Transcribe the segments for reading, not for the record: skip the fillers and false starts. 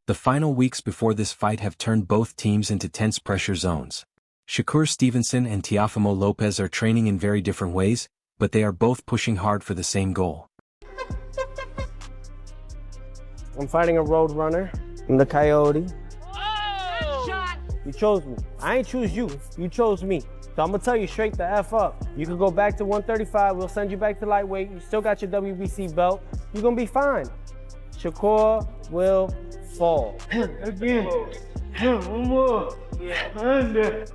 The final weeks before this fight have turned both teams into tense pressure zones. Shakur Stevenson and Teofimo Lopez are training in very different ways, but they are both pushing hard for the same goal. I'm fighting a road runner. I'm the coyote. You chose me. I ain't choose you. You chose me. So I'm gonna tell you straight the F up. You can go back to 135. We'll send you back to lightweight. You still got your WBC belt. You're gonna be fine. Shakur will fall. Again. One more. Under.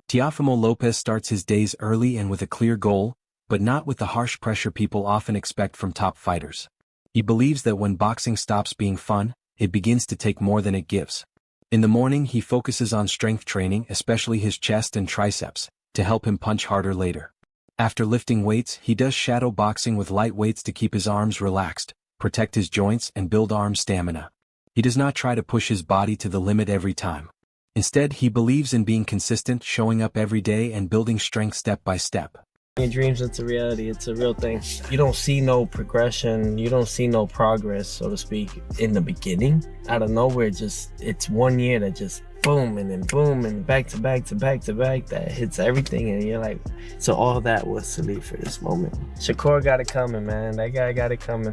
Teofimo Lopez starts his days early and with a clear goal, but not with the harsh pressure people often expect from top fighters. He believes that when boxing stops being fun, it begins to take more than it gives. In the morning he focuses on strength training, especially his chest and triceps, to help him punch harder later. After lifting weights, he does shadow boxing with light weights to keep his arms relaxed, protect his joints and build arm stamina. He does not try to push his body to the limit every time. Instead, he believes in being consistent, showing up every day and building strength step by step. Your dreams into reality, it's a real thing. You don't see no progression, you don't see no progress, so to speak, in the beginning. Out of nowhere, it's 1 year that just boom and back to back that hits everything, and you're like, so all that was to leave for this moment. Shakur got it coming, man. That guy got it coming.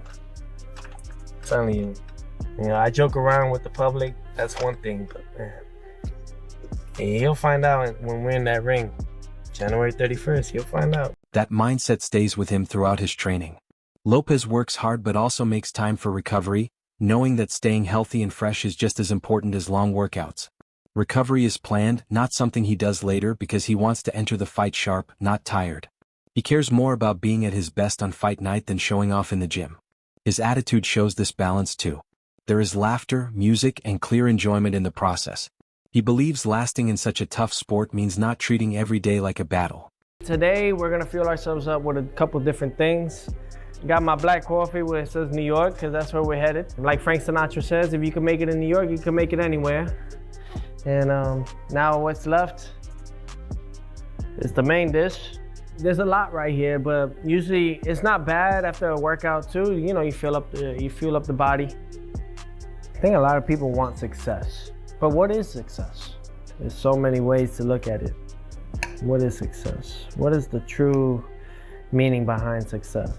I'm telling you. You know, I joke around with the public, that's one thing, but man, he'll find out when we're in that ring. January 31st, you'll find out. That mindset stays with him throughout his training. Lopez works hard but also makes time for recovery, knowing that staying healthy and fresh is just as important as long workouts. Recovery is planned, not something he does later, because he wants to enter the fight sharp, not tired. He cares more about being at his best on fight night than showing off in the gym. His attitude shows this balance too. There is laughter, music, and clear enjoyment in the process. He believes lasting in such a tough sport means not treating every day like a battle. Today, we're gonna fuel ourselves up with a couple different things. Got my black coffee where it says New York, because that's where we're headed. Like Frank Sinatra says, if you can make it in New York, you can make it anywhere. And now what's left is the main dish. There's a lot right here, but usually it's not bad after a workout too. You know, you fuel up the body. I think a lot of people want success. But what is success? There's so many ways to look at it. What is success? What is the true meaning behind success?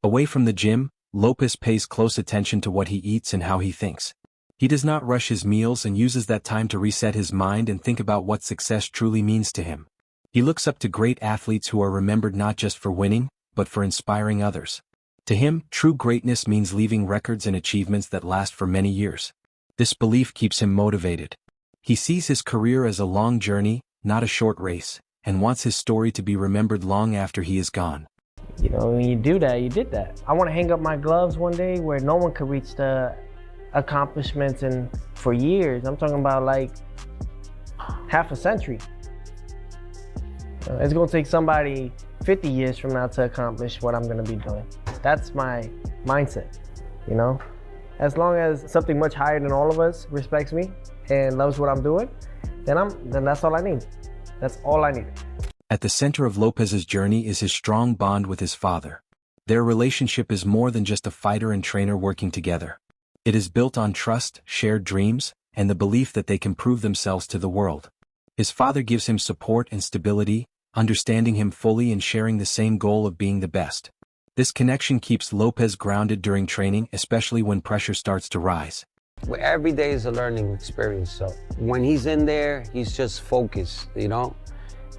Away from the gym, Lopez pays close attention to what he eats and how he thinks. He does not rush his meals and uses that time to reset his mind and think about what success truly means to him. He looks up to great athletes who are remembered not just for winning, but for inspiring others. To him, true greatness means leaving records and achievements that last for many years. This belief keeps him motivated. He sees his career as a long journey, not a short race, and wants his story to be remembered long after he is gone. You know, when you do that, you did that. I want to hang up my gloves one day where no one could reach the accomplishments for years. I'm talking about like half a century. It's going to take somebody 50 years from now to accomplish what I'm going to be doing. That's my mindset, you know? As long as something much higher than all of us respects me and loves what I'm doing, then that's all I need. That's all I need. At the center of Lopez's journey is his strong bond with his father. Their relationship is more than just a fighter and trainer working together. It is built on trust, shared dreams, and the belief that they can prove themselves to the world. His father gives him support and stability, understanding him fully and sharing the same goal of being the best. This connection keeps Lopez grounded during training, especially when pressure starts to rise. Well, every day is a learning experience, so when he's in there, he's just focused, you know?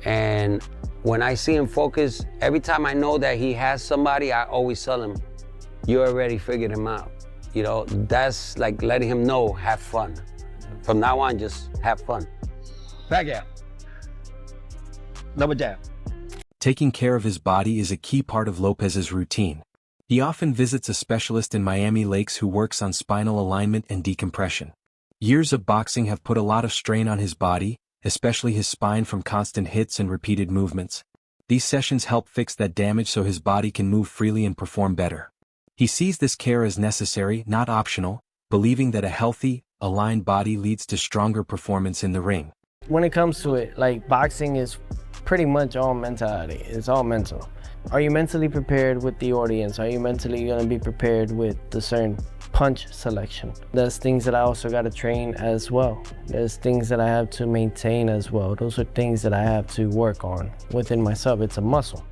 And when I see him focused, every time I know that he has somebody, I always tell him, you already figured him out. You know, that's like letting him know, have fun. From now on, just have fun. Back out. Double jab. Taking care of his body is a key part of Lopez's routine. He often visits a specialist in Miami Lakes who works on spinal alignment and decompression. Years of boxing have put a lot of strain on his body, especially his spine from constant hits and repeated movements. These sessions help fix that damage so his body can move freely and perform better. He sees this care as necessary, not optional, believing that a healthy, aligned body leads to stronger performance in the ring. When it comes to it, like boxing is pretty much all mentality. It's all mental. Are you mentally prepared with the audience? Are you mentally going to be prepared with the certain punch selection. There's things that I also got to train as well. There's things that I have to maintain as well. Those are things that I have to work on within myself. It's a muscle.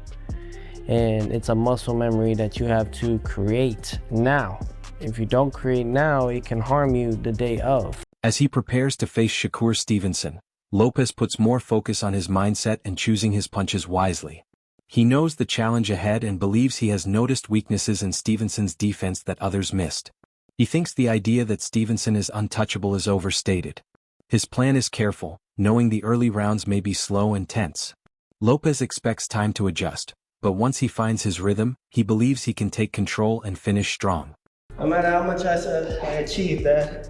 And it's a muscle memory that you have to create now. If you don't create now, it can harm you the day of. As he prepares to face Shakur Stevenson, Lopez puts more focus on his mindset and choosing his punches wisely. He knows the challenge ahead and believes he has noticed weaknesses in Stevenson's defense that others missed. He thinks the idea that Stevenson is untouchable is overstated. His plan is careful, knowing the early rounds may be slow and tense. Lopez expects time to adjust, but once he finds his rhythm, he believes he can take control and finish strong. No matter how much I said I achieved that,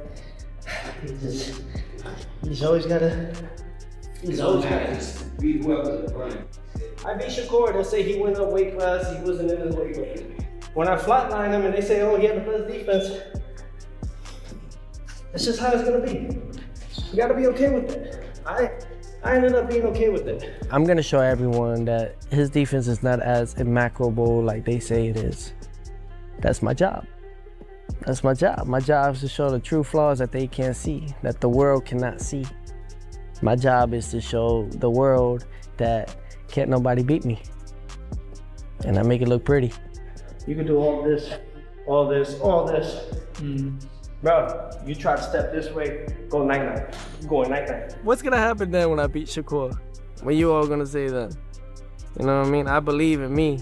he's always gotta beat whoever's running. I beat Shakur, they'll say he went up weight class, he wasn't in his weight class. When I flatline him and they say, oh, he had the best defense, that's just how it's gonna be. You gotta be okay with it. I ended up being okay with it. I'm gonna show everyone that his defense is not as immaculable like they say it is. That's my job. That's my job. My job is to show the true flaws that they can't see, that the world cannot see. My job is to show the world that can't nobody beat me. And I make it look pretty. You can do all this, all this, all this. Bro, you try to step this way, go night-night. You going night-night. What's gonna happen then when I beat Shakur? What you all gonna say then? You know what I mean? I believe in me.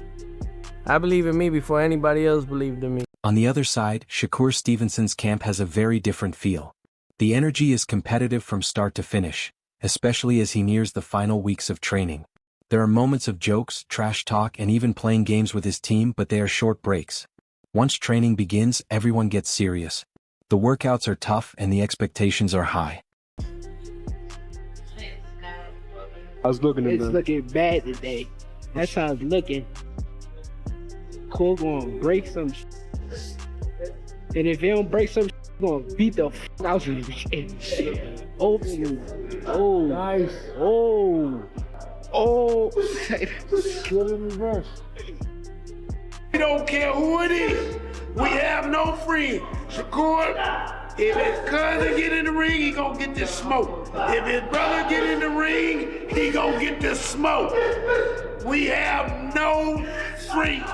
I believe in me before anybody else believed in me. On the other side, Shakur Stevenson's camp has a very different feel. The energy is competitive from start to finish, especially as he nears the final weeks of training. There are moments of jokes, trash talk, and even playing games with his team, but they are short breaks. Once training begins, everyone gets serious. The workouts are tough and the expectations are high. I was looking at It's looking bad today. That's how it's looking. Cole gonna break some and if he don't break some gonna beat the out of him. Oh, oh, nice. Oh, Good in reverse. We don't care who it is. We have no friend. Shakur, if his cousin get in the ring, he gonna get this smoke. If his brother get in the ring, he gonna get this smoke. We have no friend.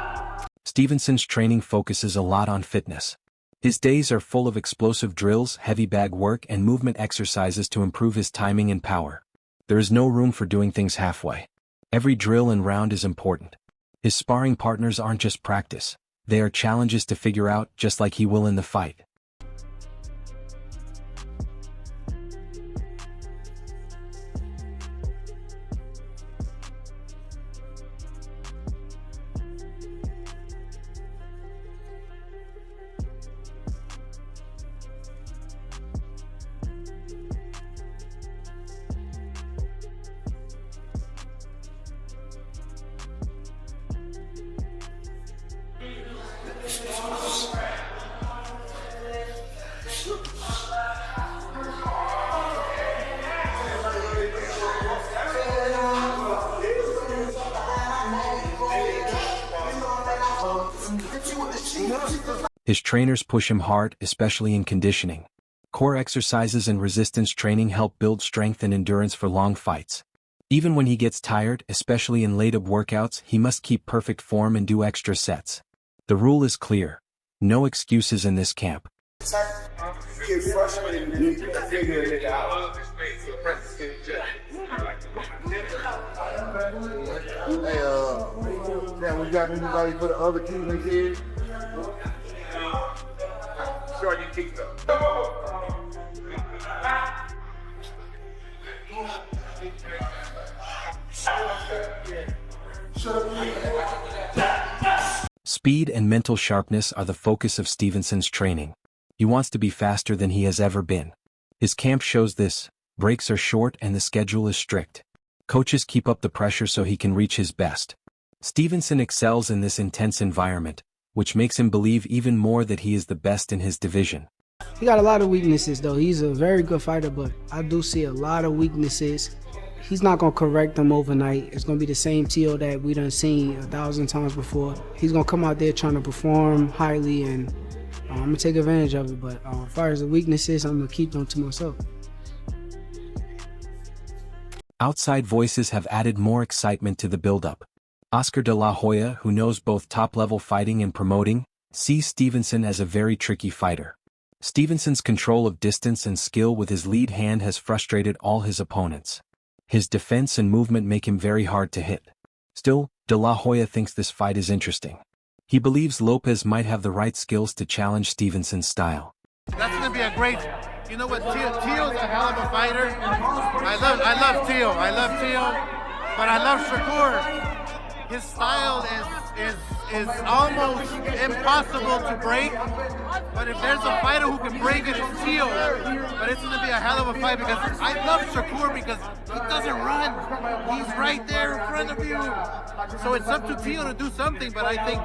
Stevenson's training focuses a lot on fitness. His days are full of explosive drills, heavy bag work, and movement exercises to improve his timing and power. There is no room for doing things halfway. Every drill and round is important. His sparring partners aren't just practice. They are challenges to figure out, just like he will in the fight. His trainers push him hard, especially in conditioning. Core exercises and resistance training help build strength and endurance for long fights. Even when he gets tired, especially in late-up workouts, he must keep perfect form and do extra sets. The rule is clear. No excuses in this camp. Get frustrated and you can figure it out. Hey, we got anybody for the other Cuban kids? Sure, you kicked up. Speed and mental sharpness are the focus of Stevenson's training. He wants to be faster than he has ever been. His camp shows this. Breaks are short and the schedule is strict. Coaches keep up the pressure so he can reach his best. Stevenson excels in this intense environment, which makes him believe even more that he is the best in his division. he got a lot of weaknesses though. He's a very good fighter, but I do see a lot of weaknesses. He's not gonna correct them overnight. It's gonna be the same Teo that we done seen 1,000 times before. He's gonna come out there trying to perform highly and I'm gonna take advantage of it. But as far as the weaknesses, I'm gonna keep them to myself. Outside voices have added more excitement to the build-up. Oscar de la Hoya, who knows both top-level fighting and promoting, sees Stevenson as a very tricky fighter. Stevenson's control of distance and skill with his lead hand has frustrated all his opponents. His defense and movement make him very hard to hit. Still, de la Hoya thinks this fight is interesting. He believes Lopez might have the right skills to challenge Stevenson's style. That's going to be a great, you know what, Teo's a hell of a fighter. I love Teo, but I love Shakur. His style is almost impossible to break, but if there's a fighter who can break it, it's Teo. But it's going to be a hell of a fight because I love Shakur because he doesn't run. He's right there in front of you. So it's up to Teo to do something, but I think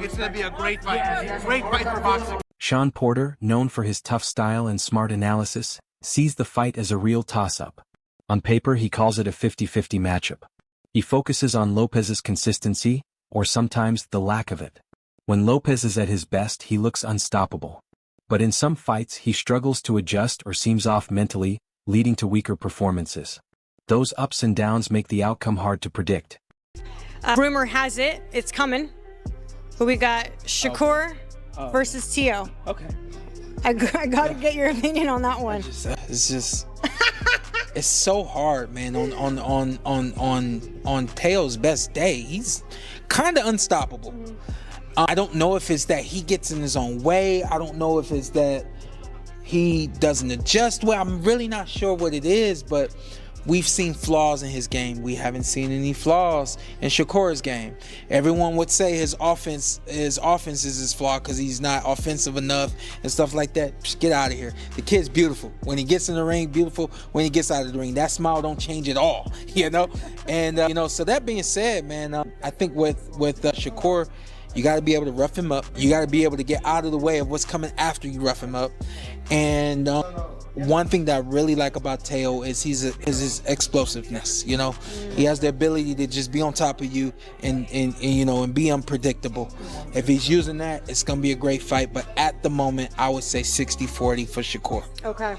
it's going to be a great fight. Great fight for boxing. Sean Porter, known for his tough style and smart analysis, sees the fight as a real toss-up. On paper, he calls it a 50-50 matchup. He focuses on Lopez's consistency, or sometimes the lack of it. When Lopez is at his best, he looks unstoppable. But in some fights, he struggles to adjust or seems off mentally, leading to weaker performances. Those ups and downs make the outcome hard to predict. Rumor has it, it's coming. But we got Shakur versus Teo. Okay. I gotta get your opinion on that one. It's just it's so hard, man. On Teo's best day, he's kind of unstoppable. I don't know if it's that he gets in his own way. I don't know if it's that he doesn't adjust well. I'm really not sure what it is, but we've seen flaws in his game. We haven't seen any flaws in Shakur's game. Everyone would say his offense is his flaw because he's not offensive enough and stuff like that. Just get out of here. The kid's beautiful. When he gets in the ring, beautiful. When he gets out of the ring, that smile don't change at all, you know? And, so that being said, man, I think with Shakur, you got to be able to rough him up. You got to be able to get out of the way of what's coming after you rough him up. And one thing that I really like about Teo is his explosiveness. He has the ability to just be on top of you and be unpredictable. If he's using that, it's gonna be a great fight. But at the moment, I would say 60-40 for Shakur. Okay.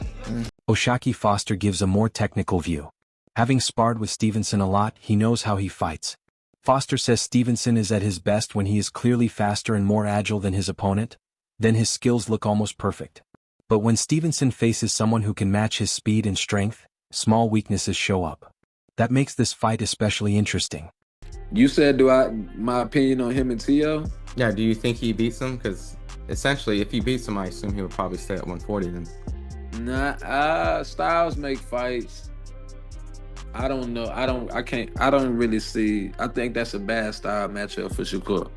O'Shaquie Foster gives a more technical view. Having sparred with Stevenson a lot, he knows how he fights. Foster says Stevenson is at his best when he is clearly faster and more agile than his opponent. Then his skills look almost perfect. But when Stevenson faces someone who can match his speed and strength, small weaknesses show up. That makes this fight especially interesting. You said, my opinion on him and Teo? Yeah, do you think he beats him? Because essentially, if he beats him, I assume he would probably stay at 140 then. Nah, styles make fights. I don't know. I don't really see. I think that's a bad style matchup for Shakur.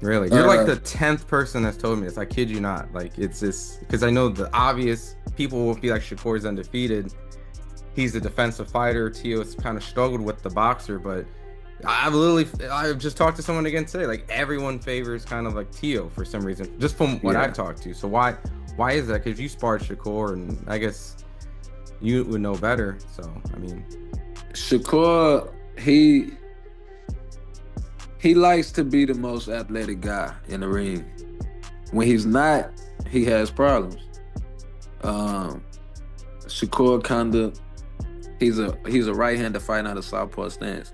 Really? You're like the 10th person that's told me this. I kid you not. Like, it's just because I know the obvious people will be like, Shakur's undefeated. He's a defensive fighter. Teo's kind of struggled with the boxer, but I've just talked to someone again today. Like, everyone favors kind of like Teo for some reason, just from what I've talked to. So why is that? Because you sparred Shakur, and I guess you would know better. So I mean, Shakur, he likes to be the most athletic guy in the ring. When he's not, he has problems. Shakur he's a right-hander fighting out of southpaw stance.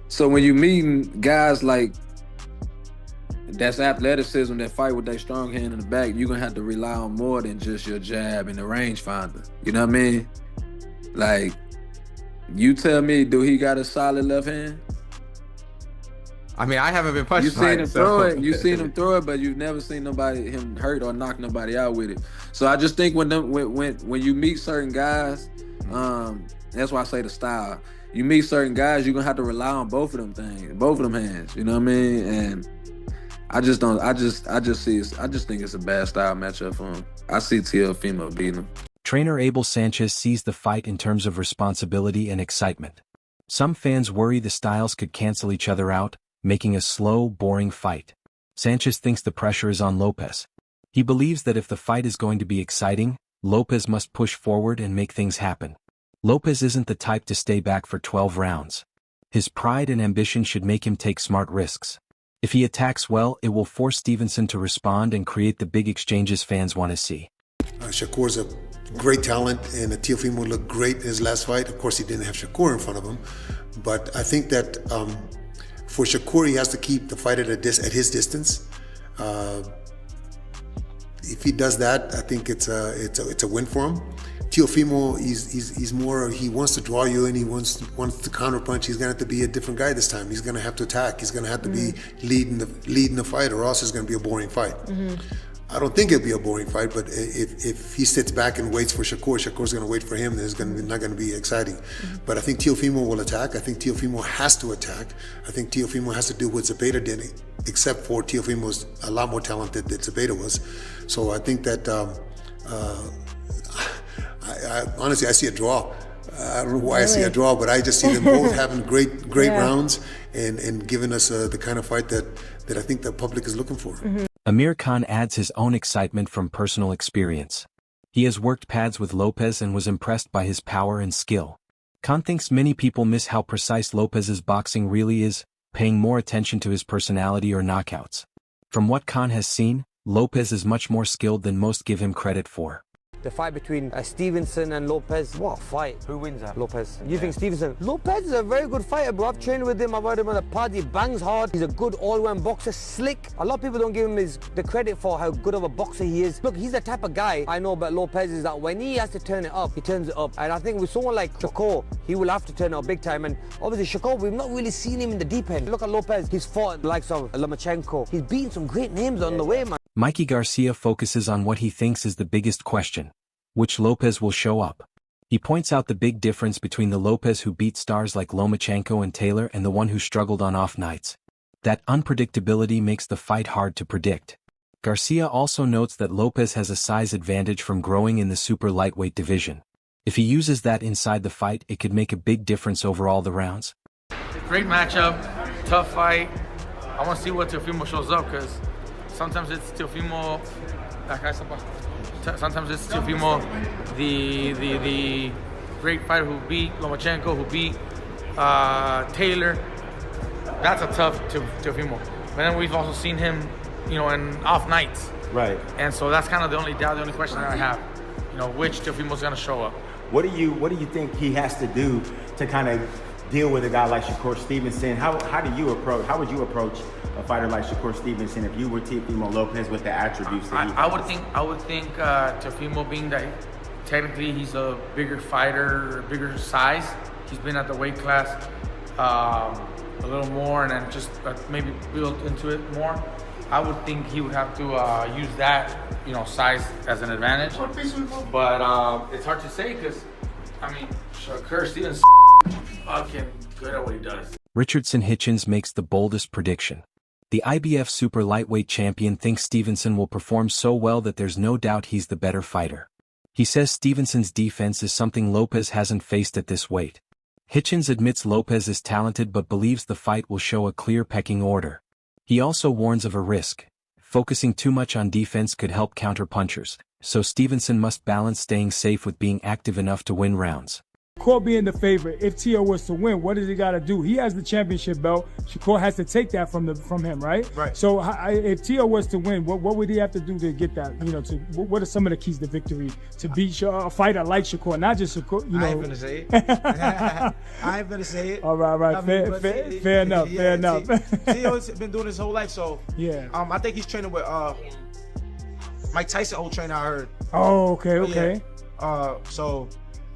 So when you meeting guys like that's athleticism that fight with their strong hand in the back, you're gonna have to rely on more than just your jab and the rangefinder. You know what I mean? Like, you tell me, do he got a solid left hand? I mean, I haven't been punched. You seen him throw it. You seen him throw it, but you've never seen him hurt or knock nobody out with it. So I just think when you meet certain guys, that's why I say the style. You meet certain guys, you're gonna have to rely on both of them things, both of them hands. You know what I mean? And I just think it's a bad style matchup for him. I see Teofimo beating him. Trainer Abel Sanchez sees the fight in terms of responsibility and excitement. Some fans worry the styles could cancel each other out, making a slow, boring fight. Sanchez thinks the pressure is on Lopez. He believes that if the fight is going to be exciting, Lopez must push forward and make things happen. Lopez isn't the type to stay back for 12 rounds. His pride and ambition should make him take smart risks. If he attacks well, it will force Stevenson to respond and create the big exchanges fans want to see. Shakur's a great talent, and Teofimo looked great in his last fight. Of course, he didn't have Shakur in front of him, but I think that for Shakur, he has to keep the fight at his distance. If he does that, I think it's a win for him. Teofimo, he's more, he wants to draw you in, he wants to counterpunch. He's gonna have to be a different guy this time. He's gonna have to attack. He's gonna have to be leading the fight, or else it's gonna be a boring fight. I don't think it'll be a boring fight, but if he sits back and waits for Shakur's gonna wait for him, then it's not gonna be exciting. But I think Teofimo will attack. I think Teofimo has to attack. I think Teofimo has to do what Zepeda did, except for Teofimo's a lot more talented than Zepeda was. So I think that, I honestly, I see a draw. I don't know why I see a draw, but I just see them both having great rounds and giving us the kind of fight that I think the public is looking for. Amir Khan adds his own excitement from personal experience. He has worked pads with Lopez and was impressed by his power and skill. Khan thinks many people miss how precise Lopez's boxing really is, paying more attention to his personality or knockouts. From what Khan has seen, Lopez is much more skilled than most give him credit for. The fight between Stevenson and Lopez, what a fight. Who wins that? Lopez. You think Stevenson? Lopez is a very good fighter, bro. I've trained with him, I've heard him on the pod, he bangs hard. He's a good all-round boxer, slick. A lot of people don't give him the credit for how good of a boxer he is. Look, he's the type of guy I know about Lopez is that when he has to turn it up, he turns it up. And I think with someone like Shakur, he will have to turn it up big time. And obviously Shakur, we've not really seen him in the deep end. Look at Lopez, he's fought the likes of Lomachenko. He's beaten some great names on the way, man. Mikey Garcia focuses on what he thinks is the biggest question: which Lopez will show up. He points out the big difference between the Lopez who beat stars like Lomachenko and Taylor and the one who struggled on off nights. That unpredictability makes the fight hard to predict. Garcia also notes that Lopez has a size advantage from growing in the super lightweight division. If he uses that inside the fight, it could make a big difference over all the rounds. Great matchup, tough fight. I want to see what Teofimo shows up, because sometimes it's Teofimo, sometimes it's Teofimo, the great fighter who beat Lomachenko, who beat Taylor. That's a tough Teofimo. But then we've also seen him, in off nights. Right. And so that's kind of the only doubt, the only question that I have. Which Teofimo's going to show up. What do you think he has to do to kind of deal with a guy like Shakur Stevenson? How would you approach a fighter like Shakur Stevenson if you were Teofimo Lopez with the attributes that he has? I would think Teofimo, being that technically he's a bigger fighter, bigger size, he's been at the weight class a little more, and then just maybe build into it more. I would think he would have to use that, size as an advantage. But it's hard to say, because Shakur Stevenson fucking good at what he does. Richardson Hitchens makes the boldest prediction. The IBF super lightweight champion thinks Stevenson will perform so well that there's no doubt he's the better fighter. He says Stevenson's defense is something Lopez hasn't faced at this weight. Hitchens admits Lopez is talented but believes the fight will show a clear pecking order. He also warns of a risk. Focusing too much on defense could help counter punchers, so Stevenson must balance staying safe with being active enough to win rounds. Shakur being the favorite, if Teo was to win, what does he got to do? He has the championship belt. Shakur has to take that from him, right? Right. So if Teo was to win, what would he have to do to get that? What are some of the keys to victory to beat a fighter like Shakur, not just Shakur? I ain't gonna say it. I ain't gonna say it. All right. Fair enough. Teo's been doing his whole life, so yeah. I think he's training with Mike Tyson, old trainer. I heard. Oh, okay. Yeah. So.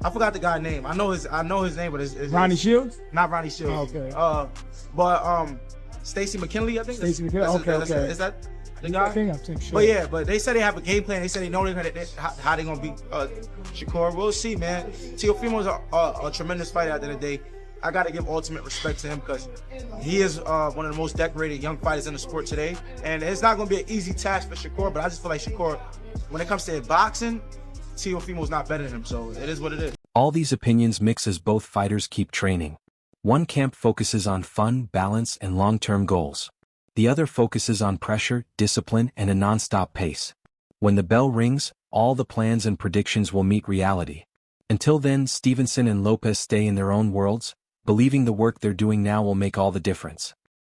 I forgot the guy's name. I know his name, but it's Ronnie Shields? Not Ronnie Shields. Okay. But Stacey McKinley, I think. Stacey McKinley. Okay. Is that the guy? I think sure. But they said they have a game plan. They said they know how they're gonna beat Shakur. We'll see, man. Teofimo's a tremendous fighter at the end of the day. I gotta give ultimate respect to him, because he is one of the most decorated young fighters in the sport today. And it's not gonna be an easy task for Shakur, but I just feel like Shakur, when it comes to boxing, Teofimo's not better than him, so it is what it is. All these opinions mix as both fighters keep training. One camp focuses on fun, balance, and long-term goals. The other focuses on pressure, discipline, and a non-stop pace. When the bell rings, all the plans and predictions will meet reality. Until then, Stevenson and Lopez stay in their own worlds, believing the work they're doing now will make all the difference.